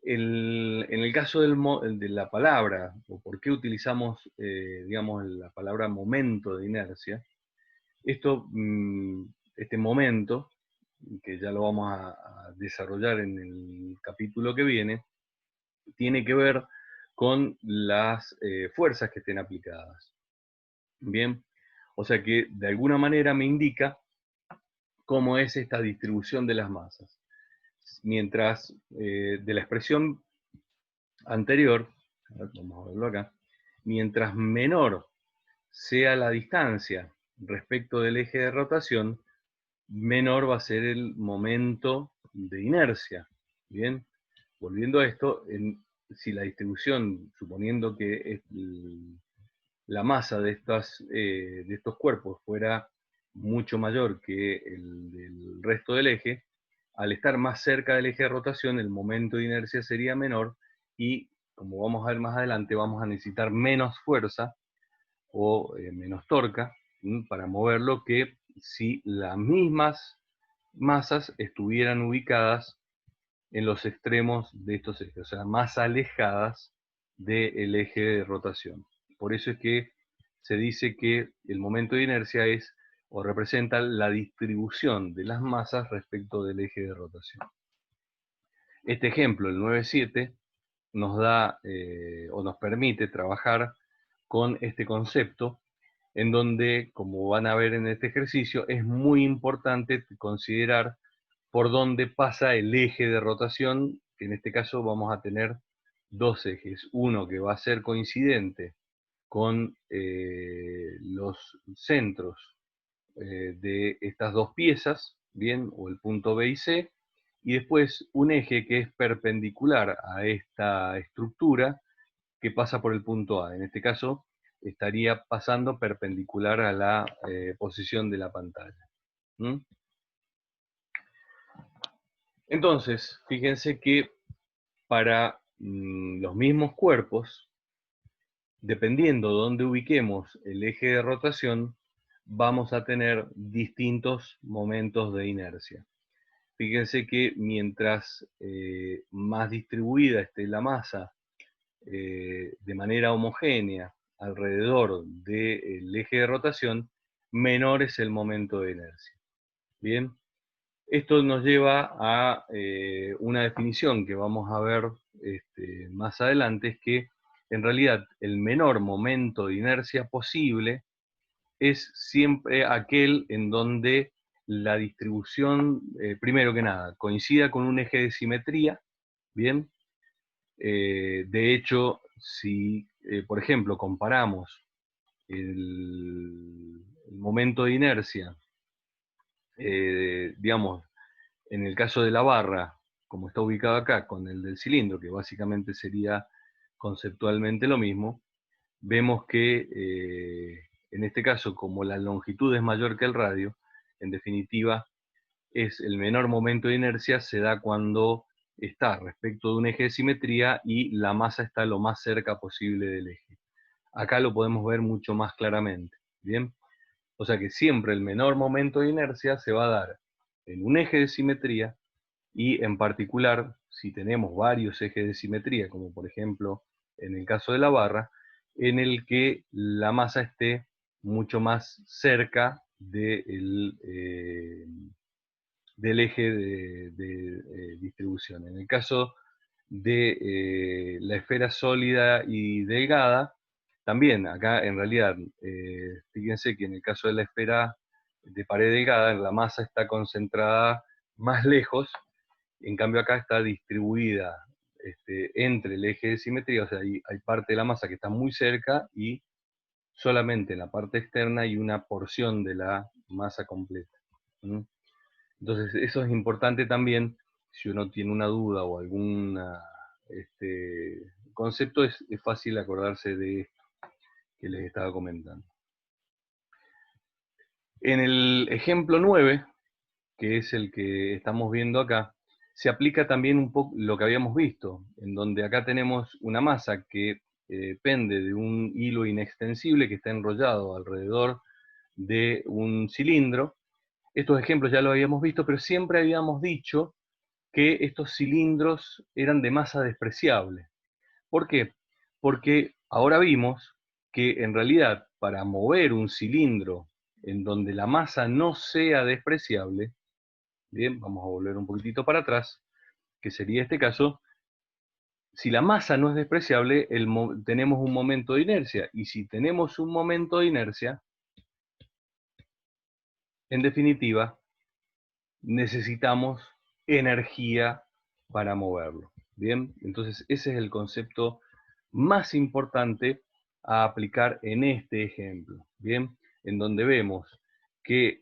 En el caso de la palabra, o por qué utilizamos, digamos, la palabra momento de inercia, este momento, que ya lo vamos a desarrollar en el capítulo que viene, tiene que ver con las fuerzas que estén aplicadas. Bien, o sea que de alguna manera me indica cómo es esta distribución de las masas. Mientras de la expresión anterior, vamos a verlo acá, mientras menor sea la distancia respecto del eje de rotación, menor va a ser el momento de inercia. Bien, volviendo a esto, si la distribución, suponiendo que la masa de estos cuerpos fuera mucho mayor que el del resto del eje, al estar más cerca del eje de rotación, el momento de inercia sería menor y, como vamos a ver más adelante, vamos a necesitar menos fuerza o menos torca para moverlo que si las mismas masas estuvieran ubicadas en los extremos de estos ejes, o sea, más alejadas del eje de rotación. Por eso es que se dice que el momento de inercia es o representa la distribución de las masas respecto del eje de rotación. Este ejemplo, el 9.7, nos da o nos permite trabajar con este concepto en donde, como van a ver en este ejercicio, es muy importante considerar por dónde pasa el eje de rotación, que en este caso vamos a tener dos ejes. Uno que va a ser coincidente con los centros de estas dos piezas, bien, o el punto B y C, y después un eje que es perpendicular a esta estructura que pasa por el punto A. En este caso, estaría pasando perpendicular a la posición de la pantalla. ¿Mm? Entonces, fíjense que para los mismos cuerpos, dependiendo de dónde ubiquemos el eje de rotación, vamos a tener distintos momentos de inercia. Fíjense que mientras más distribuida esté la masa de manera homogénea alrededor del eje de rotación, menor es el momento de inercia. Bien, esto nos lleva a una definición que vamos a ver más adelante, es que en realidad el menor momento de inercia posible es siempre aquel en donde la distribución, primero que nada, coincida con un eje de simetría, ¿bien? De hecho, si por ejemplo, comparamos el momento de inercia, digamos, en el caso de la barra, como está ubicado acá, con el del cilindro, que básicamente sería conceptualmente lo mismo, vemos que en este caso, como la longitud es mayor que el radio, en definitiva, es el menor momento de inercia se da cuando está respecto de un eje de simetría y la masa está lo más cerca posible del eje. Acá lo podemos ver mucho más claramente, ¿bien? O sea que siempre el menor momento de inercia se va a dar en un eje de simetría y en particular, si tenemos varios ejes de simetría, como por ejemplo en el caso de la barra, en el que la masa esté mucho más cerca del eje de distribución. En el caso de la esfera sólida y delgada, también acá en realidad, fíjense que en el caso de la esfera de pared delgada, la masa está concentrada más lejos, en cambio acá está distribuida entre el eje de simetría, o sea, hay parte de la masa que está muy cerca y solamente en la parte externa hay una porción de la masa completa. ¿Mm? Entonces, eso es importante también, si uno tiene una duda o algún concepto, es fácil acordarse de esto que les estaba comentando. En el ejemplo 9, que es el que estamos viendo acá, se aplica también un poco lo que habíamos visto, en donde acá tenemos una masa que pende de un hilo inextensible que está enrollado alrededor de un cilindro. Estos ejemplos ya lo habíamos visto, pero siempre habíamos dicho que estos cilindros eran de masa despreciable. ¿Por qué? Porque ahora vimos que en realidad para mover un cilindro en donde la masa no sea despreciable, bien, vamos a volver un poquitito para atrás, que sería este caso, si la masa no es despreciable, tenemos un momento de inercia, y si tenemos un momento de inercia, en definitiva, necesitamos energía para moverlo. Bien, entonces ese es el concepto más importante a aplicar en este ejemplo. Bien, en donde vemos que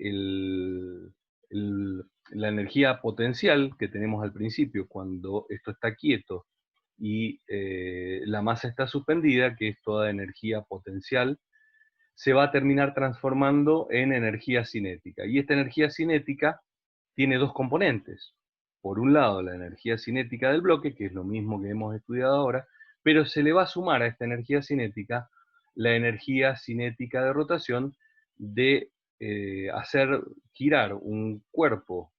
la energía potencial que tenemos al principio, cuando esto está quieto y la masa está suspendida, que es toda energía potencial, se va a terminar transformando en energía cinética. Y esta energía cinética tiene dos componentes. Por un lado, la energía cinética del bloque, que es lo mismo que hemos estudiado ahora, pero se le va a sumar a esta energía cinética la energía cinética de rotación de hacer girar un cuerpo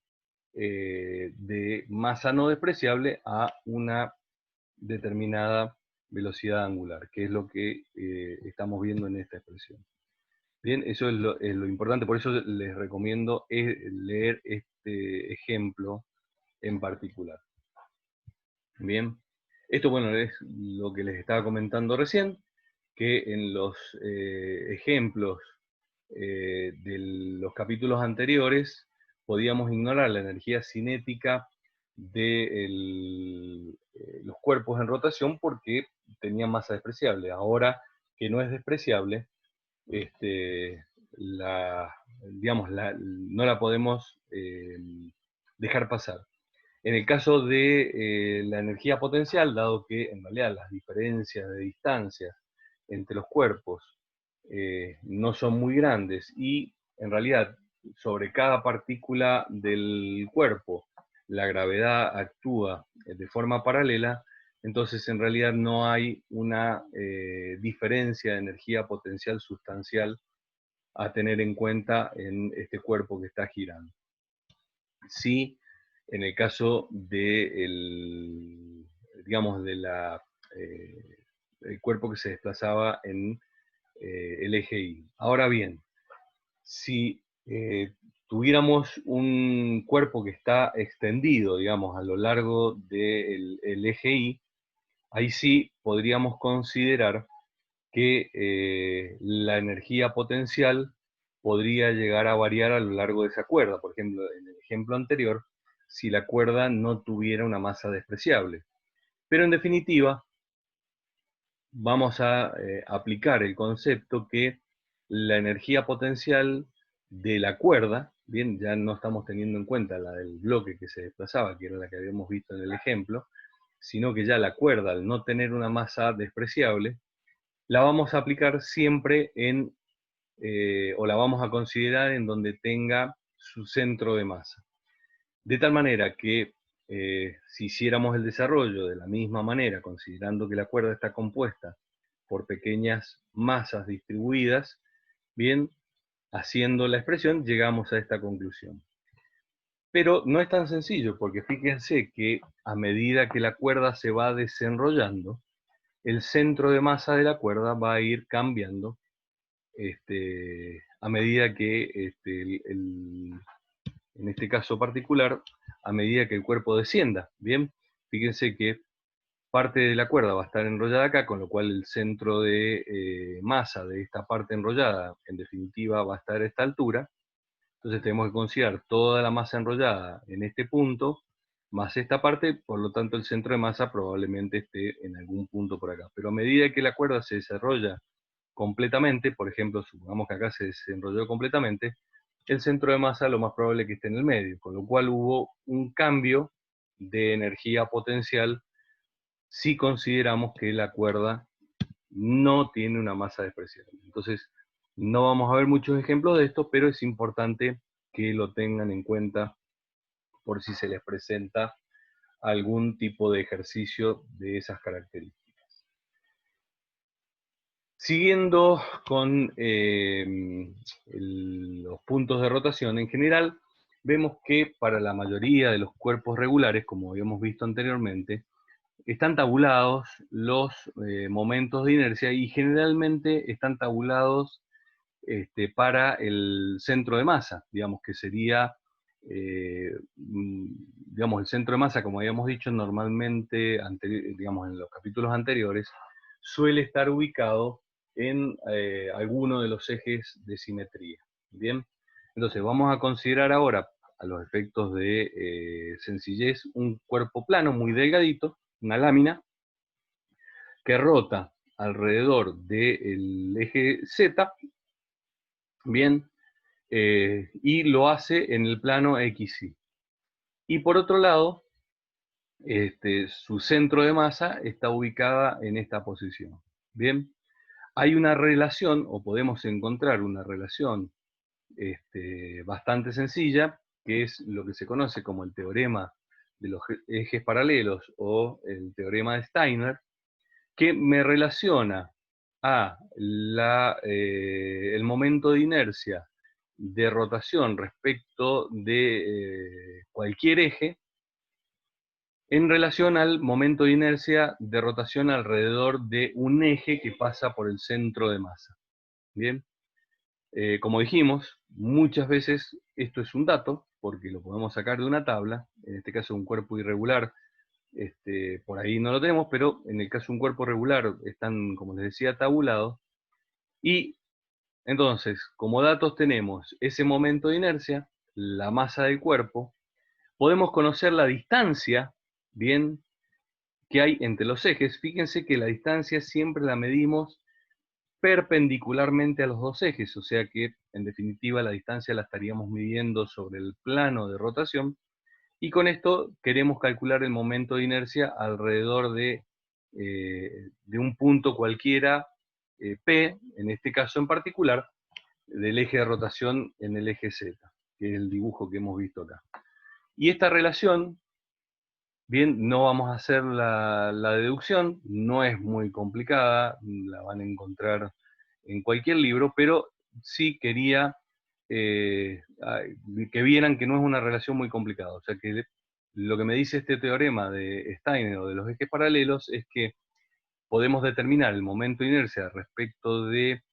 de masa no despreciable a una determinada velocidad angular, que es lo que estamos viendo en esta expresión. Bien, eso es lo importante, por eso les recomiendo leer este ejemplo en particular. Bien, esto bueno es lo que les estaba comentando recién, que en los ejemplos de los capítulos anteriores podíamos ignorar la energía cinética de los cuerpos en rotación porque tenían masa despreciable. Ahora que no es despreciable, digamos, no la podemos dejar pasar. En el caso de la energía potencial, dado que en realidad las diferencias de distancia entre los cuerpos no son muy grandes y en realidad sobre cada partícula del cuerpo la gravedad actúa de forma paralela, entonces en realidad no hay una diferencia de energía potencial sustancial a tener en cuenta en este cuerpo que está girando. Sí, en el caso de digamos, el cuerpo que se desplazaba en el eje Y. Ahora bien, si tuviéramos un cuerpo que está extendido, digamos, a lo largo del eje Y, ahí sí podríamos considerar que la energía potencial podría llegar a variar a lo largo de esa cuerda. Por ejemplo, en el ejemplo anterior, si la cuerda no tuviera una masa despreciable. Pero en definitiva, vamos a aplicar el concepto que la energía potencial de la cuerda, bien, ya no estamos teniendo en cuenta la del bloque que se desplazaba, que era la que habíamos visto en el ejemplo, sino que ya la cuerda, al no tener una masa despreciable, la vamos a aplicar siempre o la vamos a considerar en donde tenga su centro de masa. De tal manera que si hiciéramos el desarrollo de la misma manera, considerando que la cuerda está compuesta por pequeñas masas distribuidas, bien, haciendo la expresión, llegamos a esta conclusión. Pero no es tan sencillo, porque fíjense que a medida que la cuerda se va desenrollando, el centro de masa de la cuerda va a ir cambiando a medida que, en este caso particular, a medida que el cuerpo descienda. Bien, fíjense que parte de la cuerda va a estar enrollada acá, con lo cual el centro de masa de esta parte enrollada, en definitiva, va a estar a esta altura. Entonces tenemos que considerar toda la masa enrollada en este punto, más esta parte, por lo tanto el centro de masa probablemente esté en algún punto por acá. Pero a medida que la cuerda se desarrolla completamente, por ejemplo, supongamos que acá se desenrolló completamente, el centro de masa lo más probable es que esté en el medio, con lo cual hubo un cambio de energía potencial si consideramos que la cuerda no tiene una masa despreciable. Entonces, no vamos a ver muchos ejemplos de esto, pero es importante que lo tengan en cuenta por si se les presenta algún tipo de ejercicio de esas características. Siguiendo con los puntos de rotación, en general vemos que para la mayoría de los cuerpos regulares, como habíamos visto anteriormente, están tabulados los momentos de inercia y generalmente están tabulados para el centro de masa, digamos que sería, digamos, el centro de masa, como habíamos dicho normalmente, digamos, en los capítulos anteriores, suele estar ubicado en alguno de los ejes de simetría. Bien, entonces vamos a considerar ahora, a los efectos de sencillez, un cuerpo plano muy delgadito, una lámina, que rota alrededor del eje Z, bien, y lo hace en el plano XY. Y por otro lado, su centro de masa está ubicada en esta posición. Bien, hay una relación, o podemos encontrar una relación bastante sencilla, que es lo que se conoce como el teorema de los ejes paralelos o el teorema de Steiner, que me relaciona a el momento de inercia de rotación respecto de cualquier eje en relación al momento de inercia de rotación alrededor de un eje que pasa por el centro de masa. Bien, como dijimos, muchas veces esto es un dato, porque lo podemos sacar de una tabla, en este caso un cuerpo irregular, por ahí no lo tenemos, pero en el caso de un cuerpo regular están, como les decía, tabulados, y entonces, como datos tenemos ese momento de inercia, la masa del cuerpo, podemos conocer la distancia, bien, que hay entre los ejes. Fíjense que la distancia siempre la medimos perpendicularmente a los dos ejes, o sea que en definitiva la distancia la estaríamos midiendo sobre el plano de rotación, y con esto queremos calcular el momento de inercia alrededor de un punto cualquiera, P, en este caso en particular, del eje de rotación en el eje Z, que es el dibujo que hemos visto acá. Y esta relación, bien, no vamos a hacer la deducción, no es muy complicada, la van a encontrar en cualquier libro, pero sí quería que vieran que no es una relación muy complicada. O sea que lo que me dice este teorema de Steiner o de los ejes paralelos es que podemos determinar el momento de inercia respecto de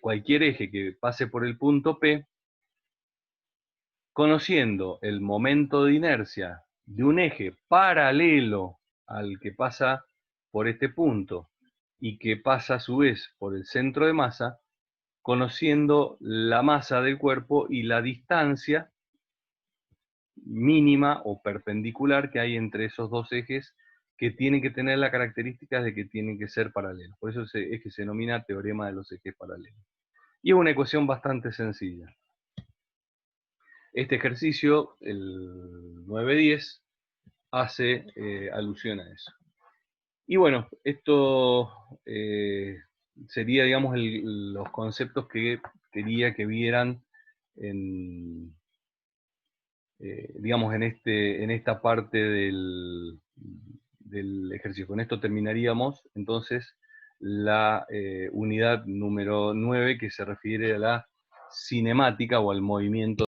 cualquier eje que pase por el punto P, conociendo el momento de inercia de un eje paralelo al que pasa por este punto y que pasa a su vez por el centro de masa, conociendo la masa del cuerpo y la distancia mínima o perpendicular que hay entre esos dos ejes que tienen que tener la característica de que tienen que ser paralelos. Por eso es que se denomina teorema de los ejes paralelos. Y es una ecuación bastante sencilla. Este ejercicio, el 9-10, hace alusión a eso. Y bueno, esto sería, digamos, los conceptos que quería que vieran en, digamos, en esta parte del ejercicio. Con esto terminaríamos entonces la unidad número 9, que se refiere a la cinemática o al movimiento